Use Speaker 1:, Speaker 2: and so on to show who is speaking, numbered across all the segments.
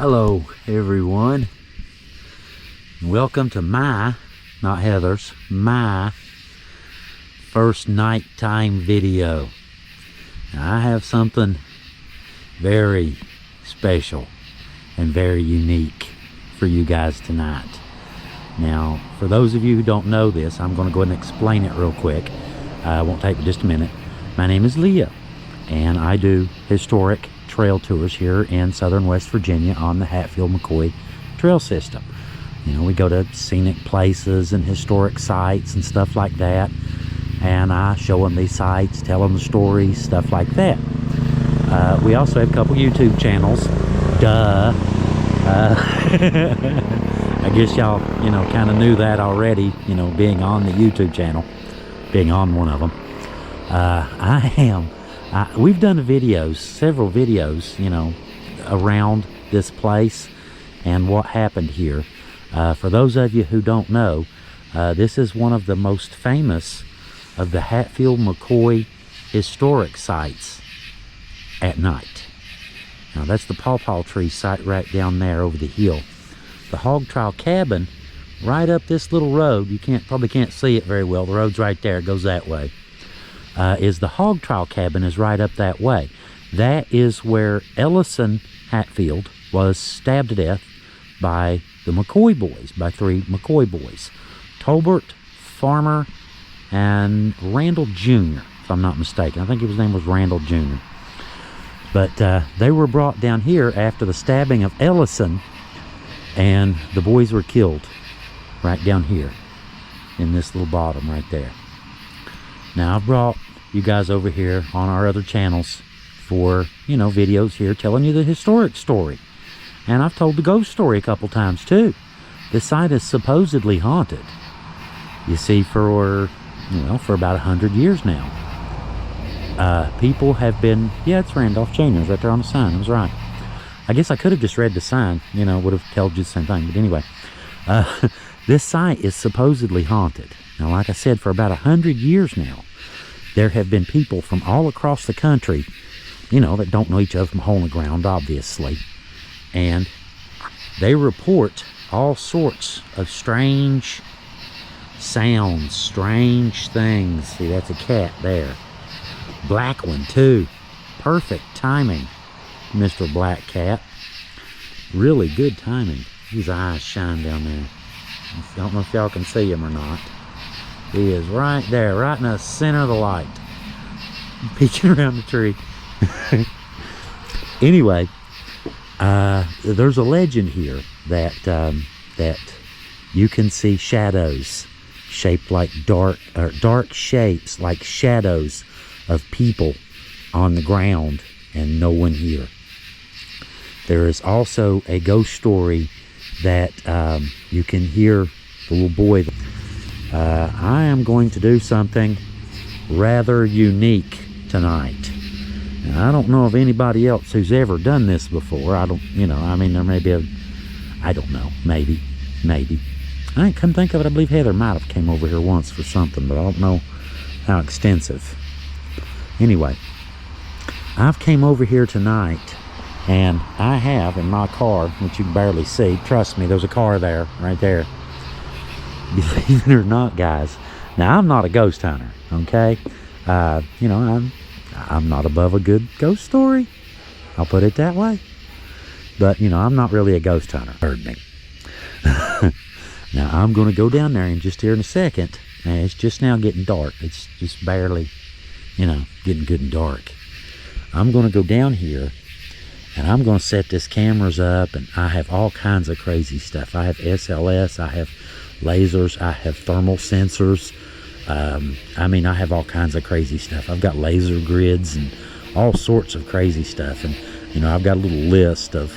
Speaker 1: Hello everyone, welcome to my, not Heather's, my first nighttime video. Now, I have something very special and very unique for you guys tonight. Now, for those of you who don't know this, I'm going to go ahead and explain it real quick. It won't take just a minute. My name is Leo, and I do historic trail tours here in southern West Virginia on the Hatfield McCoy trail system. You know, we go to scenic places and historic sites and stuff like that, and I show them these sites, tell them the stories, stuff like that. We also have a couple YouTube channels. Duh. I guess y'all, kind of knew that already, being on the YouTube channel, being on one of them. We've done videos, several videos, around this place and what happened here. For those of you who don't know, this is one of the most famous of the Hatfield McCoy historic sites at night. Now that's the Paw Paw tree site right down there over the hill. The hog trial cabin right up this little road, you probably can't see it very well, the road's right there, it goes that way. Is the hog trial cabin is right up that way. That is where Ellison Hatfield was stabbed to death by the McCoy boys, by three McCoy boys. Tolbert, Farmer, and Randall Jr., if I'm not mistaken. I think his name was Randall Jr. But they were brought down here after the stabbing of Ellison, and the boys were killed right down here in this little bottom right there. Now, I've brought you guys over here on our other channels for, videos here telling you the historic story. And I've told the ghost story a couple times too. This site is supposedly haunted. You see, for about 100 years now. People have been, it's Randolph Jr. It's right there on the sign. I was right. I guess I could have just read the sign, would have told you the same thing. But anyway, this site is supposedly haunted. Now, like I said, for about 100 years now, there have been people from all across the country, that don't know each other from a hole in the ground, obviously. And they report all sorts of strange sounds, strange things. See, that's a cat there. Black one, too. Perfect timing, Mr. Black Cat. Really good timing. His eyes shine down there. I don't know if y'all can see him or not. He is right there, right in the center of the light, peeking around the tree. Anyway, there's a legend here that you can see shadows shaped like dark shapes, like shadows of people on the ground, and no one here. There is also a ghost story that you can hear the little boy. I am going to do something rather unique tonight. Now, I don't know of anybody else who's ever done this before. I don't, there may be I don't know, maybe. I ain't come think of it, I believe Heather might have came over here once for something, but I don't know how extensive. Anyway, I've came over here tonight, and I have in my car, which you can barely see, trust me, there's a car there, right there. Believe it or not, guys, now I'm not a ghost hunter, okay? I'm not above a good ghost story, I'll put it that way. But, I'm not really a ghost hunter. Heard me. Now, I'm going to go down there and just here in a second, and it's just now getting dark. It's just barely, getting good and dark. I'm going to go down here, and I'm going to set this cameras up, and I have all kinds of crazy stuff. I have SLS, I have lasers, I have thermal sensors. I have all kinds of crazy stuff. I've got laser grids and all sorts of crazy stuff. And, I've got a little list of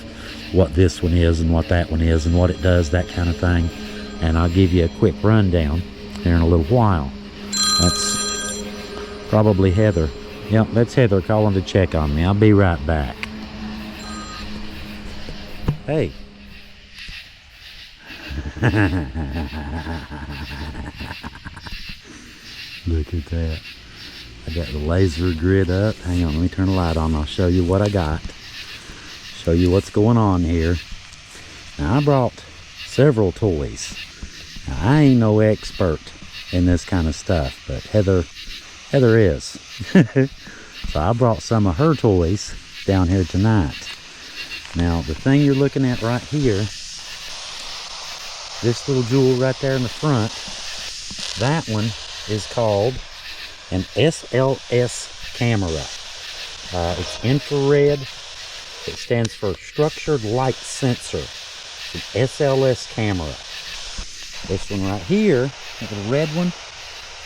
Speaker 1: what this one is and what that one is and what it does, that kind of thing. And I'll give you a quick rundown here in a little while. That's probably Heather. Yep, that's Heather calling to check on me. I'll be right back. Hey. Look at that. I got the laser grid up. Hang on, let me turn the light on. I'll show you what I got. Show you what's going on here. Now, I brought several toys. Now, I ain't no expert in this kind of stuff, but Heather is. So I brought some of her toys down here tonight. Now, the thing you're looking at right here, this little jewel right there in the front, that one is called an SLS camera. It's infrared. It stands for Structured Light Sensor. It's an SLS camera. This one right here, the red one,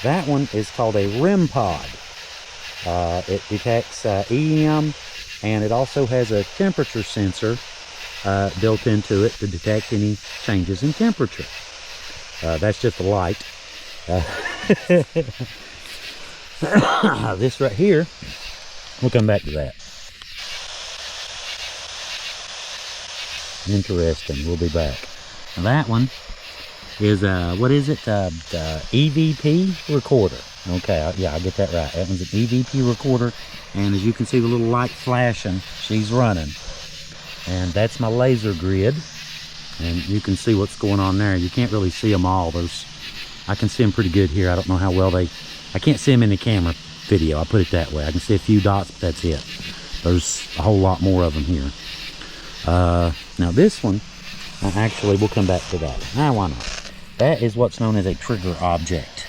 Speaker 1: that one is called a REM pod. It detects EM, and it also has a temperature sensor built into it to detect any changes in temperature. That's just a light. This right here, we'll come back to that. Interesting. We'll be back. Now that one is what is it? The EVP recorder. Okay, yeah, I get that right. That one's an EVP recorder, and as you can see, the little light flashing, she's running, and that's my laser grid, and you can see what's going on there. You can't really see them all. I can see them pretty good here. I don't know how well I can't see them in the camera video. I'll put it that way. I can see a few dots, but that's it. There's a whole lot more of them here. Now this one, actually, we'll come back to that. Now, why not? That is what's known as a trigger object.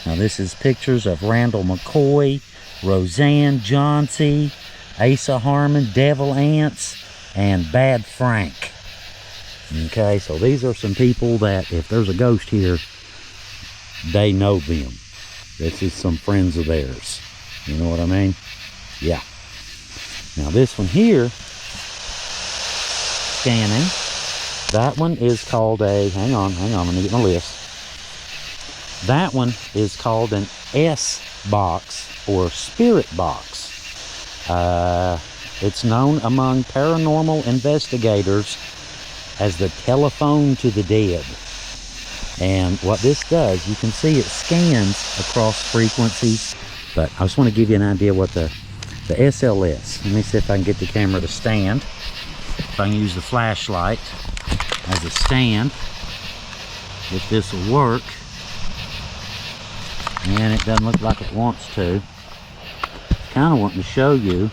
Speaker 1: Now, this is pictures of Randall McCoy, Roseanne Johnsey, Asa Harmon, Devil Ants, and Bad Frank. Okay, so these are some people that, if there's a ghost here, they know them. This is some friends of theirs. You know what I mean? Yeah. Now, this one here, scanning. That one is called a, hang on, let me get my list. That one is called an S-box or spirit box. It's known among paranormal investigators as the telephone to the dead. And what this does, you can see it scans across frequencies, but I just want to give you an idea what the SLS. Let me see if I can get the camera to stand. If I can use the flashlight as a stand, if this will work. And it doesn't look like it wants to. Kind of wanting to show you.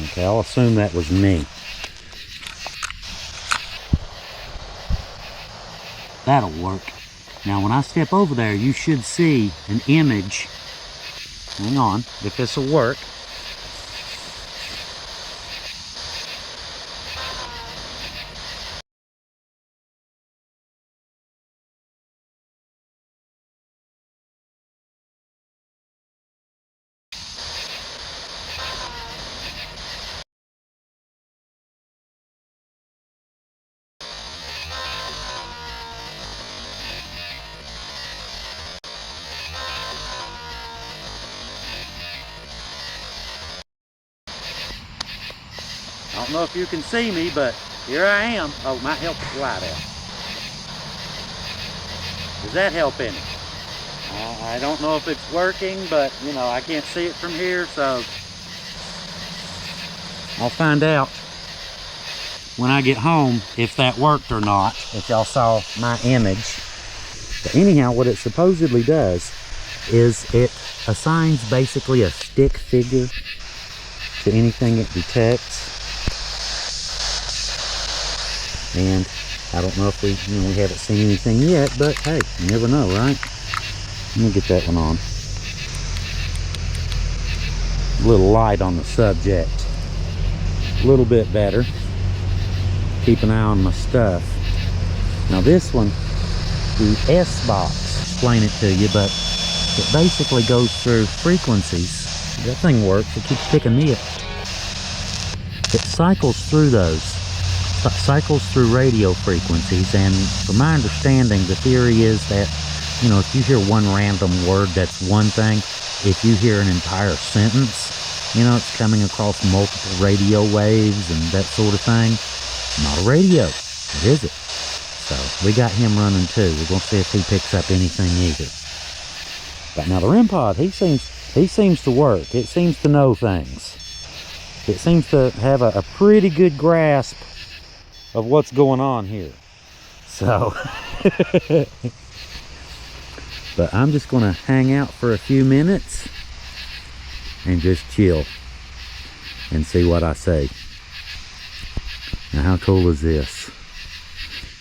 Speaker 1: Okay, I'll assume that was me. That'll work. Now, when I step over there, you should see an image. Hang on, if this will work. I don't know if you can see me, but here I am. Oh, might help the light out. Does that help any? I don't know if it's working, but, you know, I can't see it from here, so I'll find out when I get home if that worked or not, if y'all saw my image. But anyhow, what it supposedly does is it assigns basically a stick figure to anything it detects. And I don't know if we haven't seen anything yet, but hey, you never know, right? Let me get that one on. A little light on the subject. A little bit better. Keep an eye on my stuff. Now this one, the S-box, explain it to you, but it basically goes through frequencies. That thing works, it keeps picking me up. It cycles through those. Cycles through radio frequencies, and from my understanding, the theory is that, you know, if you hear one random word, that's one thing. If you hear an entire sentence, you know, it's coming across multiple radio waves and that sort of thing. Not a radio. What is it? So we got him running too. We're going to see if he picks up anything either. But now the REM pod, he seems to work. It seems to know things. It seems to have a pretty good grasp of what's going on here. So, but I'm just gonna hang out for a few minutes and just chill and see what I see. Now how cool is this?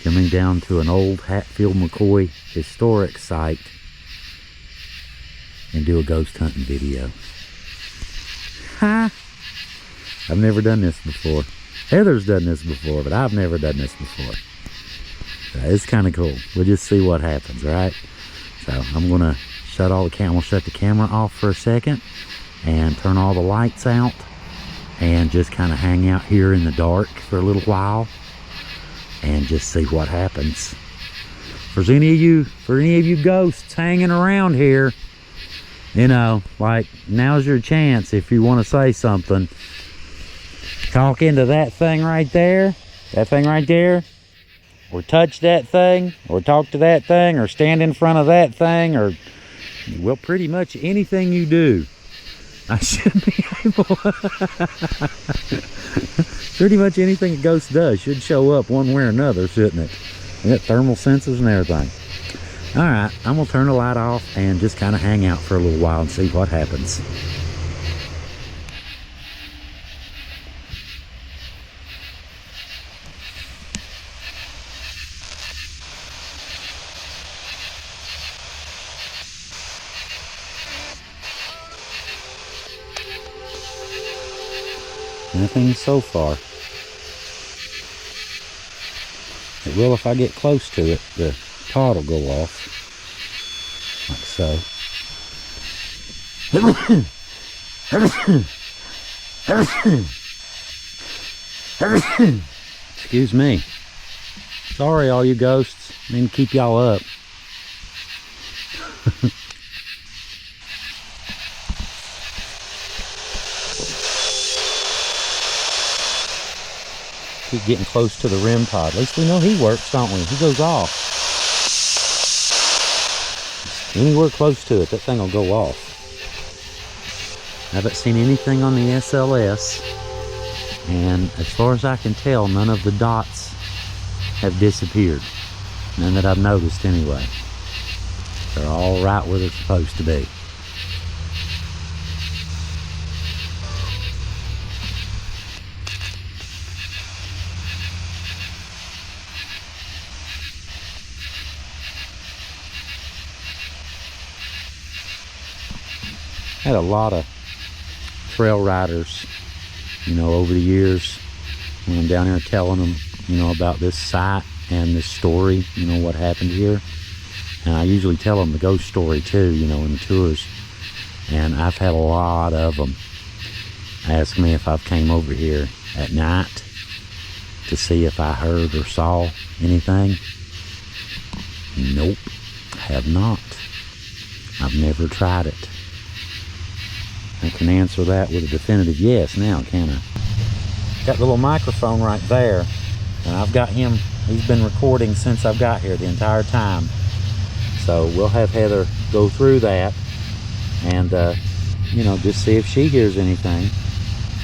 Speaker 1: Coming down to an old Hatfield McCoy historic site and do a ghost hunting video. Ha! I've never done this before. Heather's done this before, but I've never done this before. So it's kind of cool. We'll just see what happens, right? So I'm gonna shut the camera off for a second and turn all the lights out and just kind of hang out here in the dark for a little while and just see what happens. For any of you ghosts hanging around here, you know, like, now's your chance. If you want to say something, talk into that thing right there, or touch that thing, or talk to that thing, or stand in front of that thing, or, well, pretty much anything you do, I should be able pretty much anything a ghost does should show up one way or another, shouldn't it? We got thermal sensors and everything. All right, I'm gonna turn the light off and just kind of hang out for a little while and see what happens. Nothing so far. It will if I get close to it. The pod will go off. Like so. Excuse me. Sorry, all you ghosts. I didn't keep y'all up. Keep getting close to the REM pod. At least we know he works, don't we? He goes off. Anywhere close to it, that thing will go off. I haven't seen anything on the SLS, and as far as I can tell, none of the dots have disappeared. None that I've noticed anyway. They're all right where they're supposed to be. Had a lot of trail riders, you know, over the years when I'm down here telling them, you know, about this site and this story, you know, what happened here. And I usually tell them the ghost story too, you know, in the tours. And I've had a lot of them ask me if I've came over here at night to see if I heard or saw anything. Nope, have not. I've never tried it. I can answer that with a definitive yes now, can I? Got the little microphone right there, and I've got him, he's been recording since I've got here the entire time. So we'll have Heather go through that and, you know, just see if she hears anything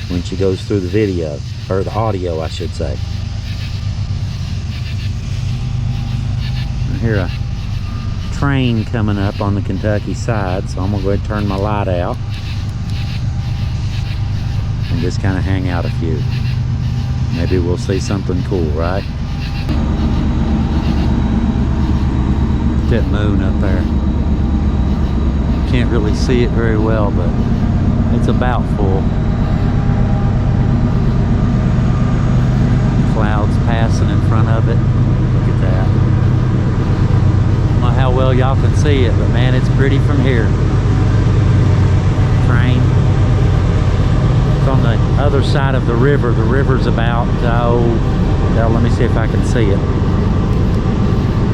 Speaker 1: when she goes through the video, or the audio, I should say. I hear a train coming up on the Kentucky side, so I'm gonna go ahead and turn my light out and just kind of hang out a few. Maybe we'll see something cool, right? That moon up there. Can't really see it very well, but it's about full. Clouds passing in front of it. Look at that. I don't know how well y'all can see it, but man, it's pretty from here. Train. It's on the other side of the river. The river's about, now let me see if I can see it.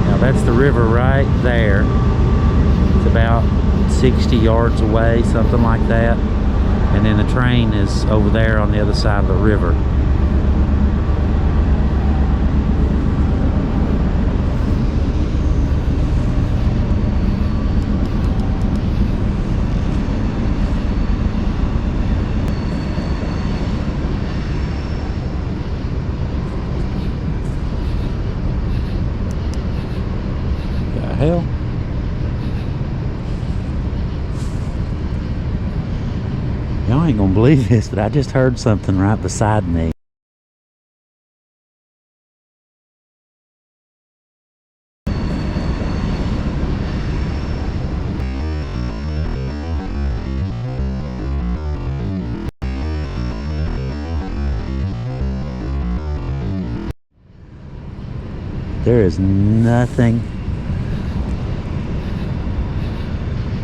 Speaker 1: Now that's the river right there. It's about 60 yards away, something like that. And then the train is over there on the other side of the river. hell? Y'all ain't gonna believe this, but I just heard something right beside me. There is nothing.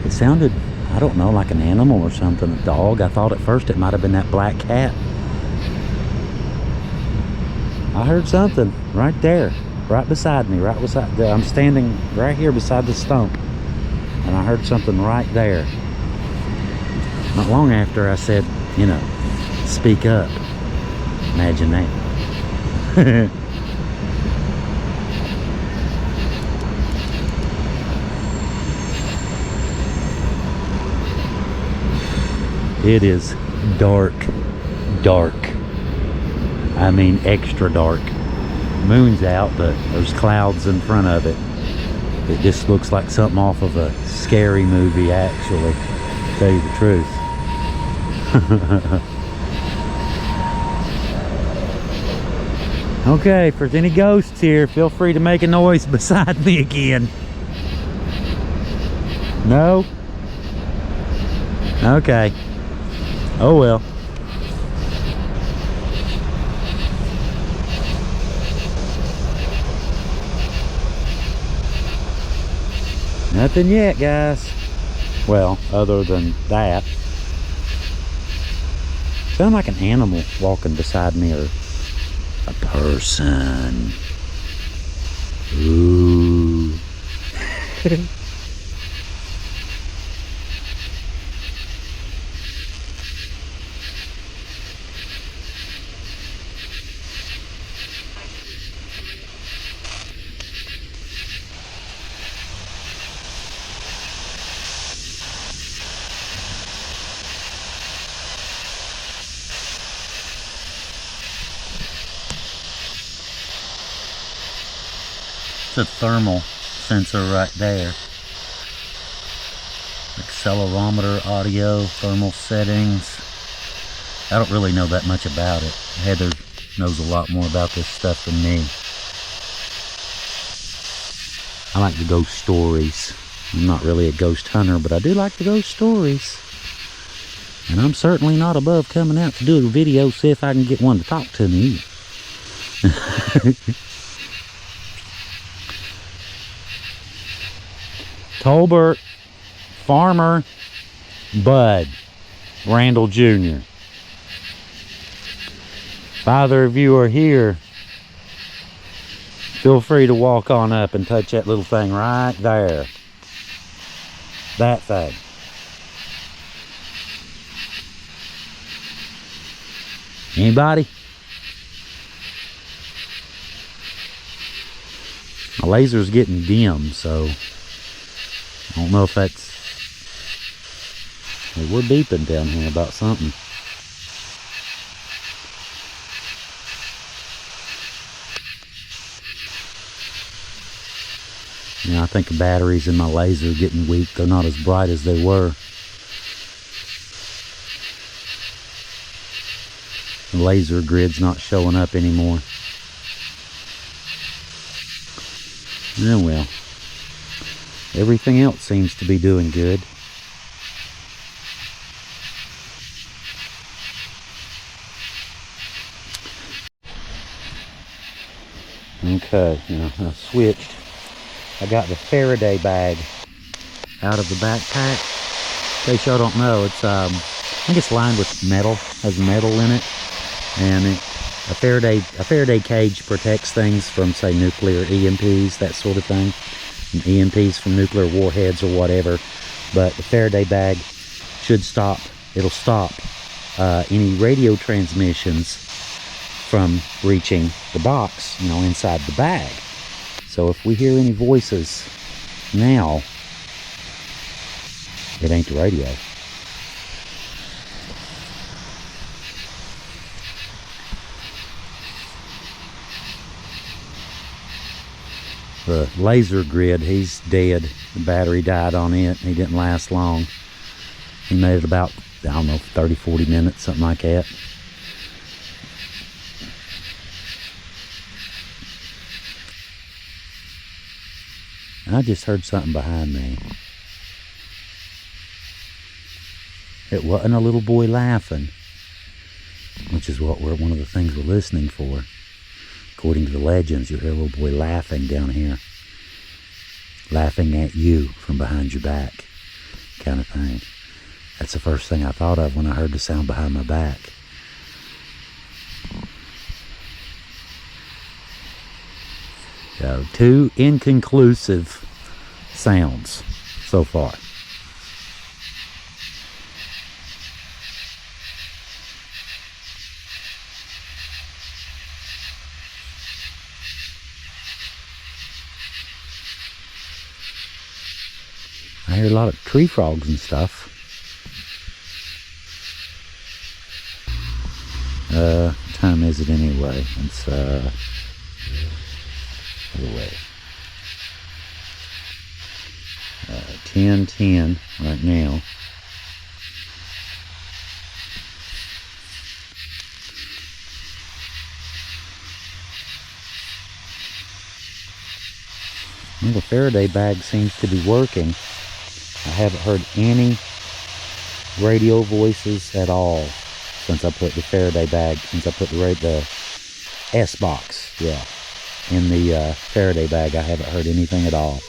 Speaker 1: It sounded, I don't know, like an animal or something, a dog. I thought at first it might have been that black cat. I heard something right there, right beside me, I'm standing right here beside the stump, and I heard something right there. Not long after I said, you know, speak up. Imagine that. It is dark, dark. I mean extra dark. Moon's out, but there's clouds in front of it. It just looks like something off of a scary movie, actually, to tell you the truth. Okay, if there's any ghosts here, feel free to make a noise beside me again. No? Okay. Oh well. Nothing yet, guys. Well, other than that. Sound like an animal walking beside me, or a person. Ooh. It's a thermal sensor right there. Accelerometer, audio, thermal settings. I don't really know that much about it. Heather knows a lot more about this stuff than me. I like the ghost stories. I'm not really a ghost hunter, but I do like the ghost stories. And I'm certainly not above coming out to do a video, see if I can get one to talk to me. Tolbert, Farmer, Bud, Randall Jr. If either of you are here, feel free to walk on up and touch that little thing right there. That thing. Anybody? My laser's getting dim, so I don't know if that's... Hey, we're beeping down here about something. Yeah, I think the batteries in my laser are getting weak. They're not as bright as they were. The laser grid's not showing up anymore. Oh well. Everything else seems to be doing good. Okay, now I switched. I got the Faraday bag out of the backpack. In case y'all don't know, it's I think it's lined with metal, has metal in it, and a Faraday cage protects things from, say, nuclear EMPs, that sort of thing, and EMPs from nuclear warheads or whatever. But the Faraday bag should stop. It'll stop any radio transmissions from reaching the box, you know, inside the bag. So if we hear any voices now, it ain't the radio. The laser grid, he's dead. The battery died on it. He didn't last long. He made it about, I don't know, 30, 40 minutes, something like that. I just heard something behind me. It wasn't a little boy laughing, which is what one of the things we're listening for. According to the legends, you'll hear a little boy laughing down here. Laughing at you from behind your back, kind of thing. That's the first thing I thought of when I heard the sound behind my back. So, 2 inconclusive sounds so far. I hear a lot of tree frogs and stuff. What time is it anyway? It's other way. 10:10 right now. Well, the Faraday bag seems to be working. I haven't heard any radio voices at all since I put the Faraday bag, since I put the S-box, yeah, in the Faraday bag. I haven't heard anything at all.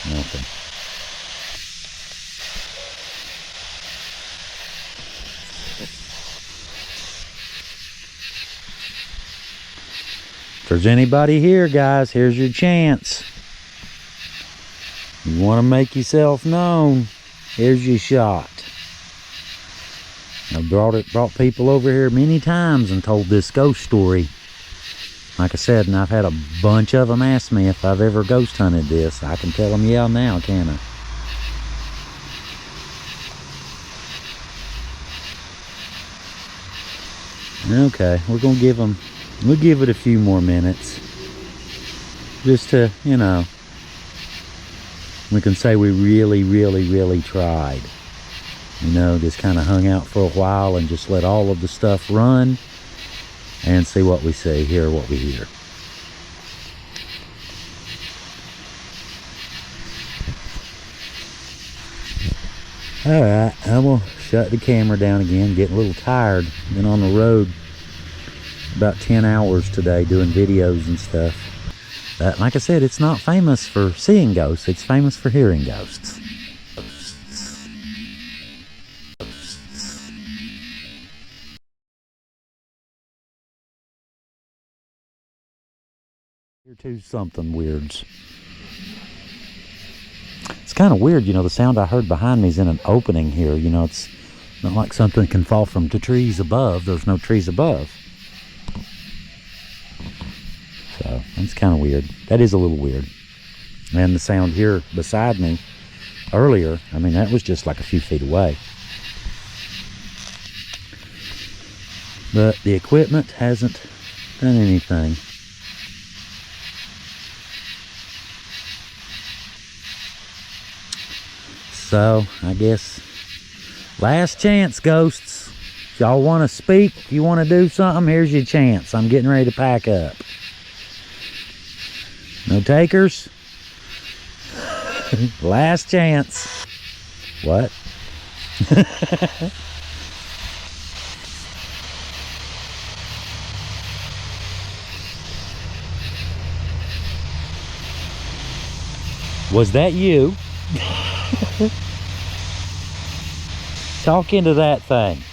Speaker 1: Nothing. If there's anybody here, guys, here's your chance. You want to make yourself known, here's your shot. I've brought people over here many times and told this ghost story. Like I said, and I've had a bunch of them ask me if I've ever ghost hunted this. I can tell them yeah now, can't I? Okay, we'll give it a few more minutes. Just to, you know, we can say we really tried. You know, just kind of hung out for a while and just let all of the stuff run and see what we see, hear what we hear. Alright, I'm going to shut the camera down again. Getting a little tired. Been on the road about 10 hours today doing videos and stuff. Like I said, it's not famous for seeing ghosts. It's famous for hearing ghosts. Here too, something weirds. It's kind of weird, you know, the sound I heard behind me is in an opening here. You know, it's not like something can fall from the trees above. There's no trees above. So, that's kind of weird. That is a little weird. And the sound here beside me earlier, I mean, that was just like a few feet away. But the equipment hasn't done anything. So, I guess, last chance, ghosts. If y'all want to speak, if you want to do something, here's your chance. I'm getting ready to pack up. No takers? Last chance. What? Was that you? Talk into that thing,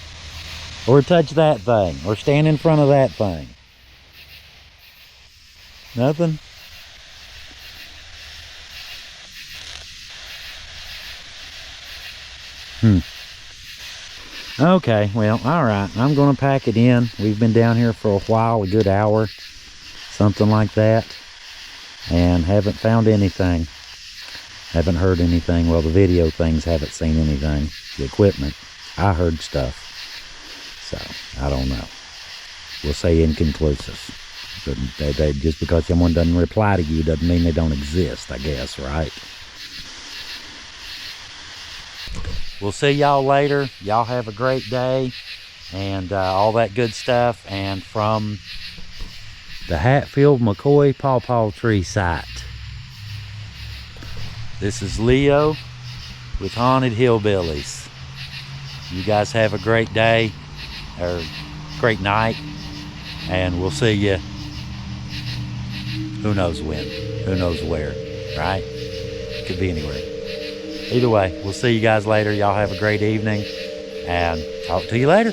Speaker 1: or touch that thing, or stand in front of that thing. Nothing? Okay, well, alright, I'm gonna pack it in. We've been down here for a while, a good hour, something like that. and haven't found anything. Haven't heard anything. Well, the video things haven't seen anything. The equipment, I heard stuff. So, I don't know. We'll say inconclusive. They, just because someone doesn't reply to you doesn't mean they don't exist, I guess, right? We'll see y'all later. Y'all have a great day and all that good stuff. And from the Hatfield McCoy Paw Paw tree site, this is Leo with Haunted Hillbillies. You guys have a great day, or great night, and we'll see you who knows when, who knows where, right? Could be anywhere. Either way, we'll see you guys later. Y'all have a great evening, and talk to you later.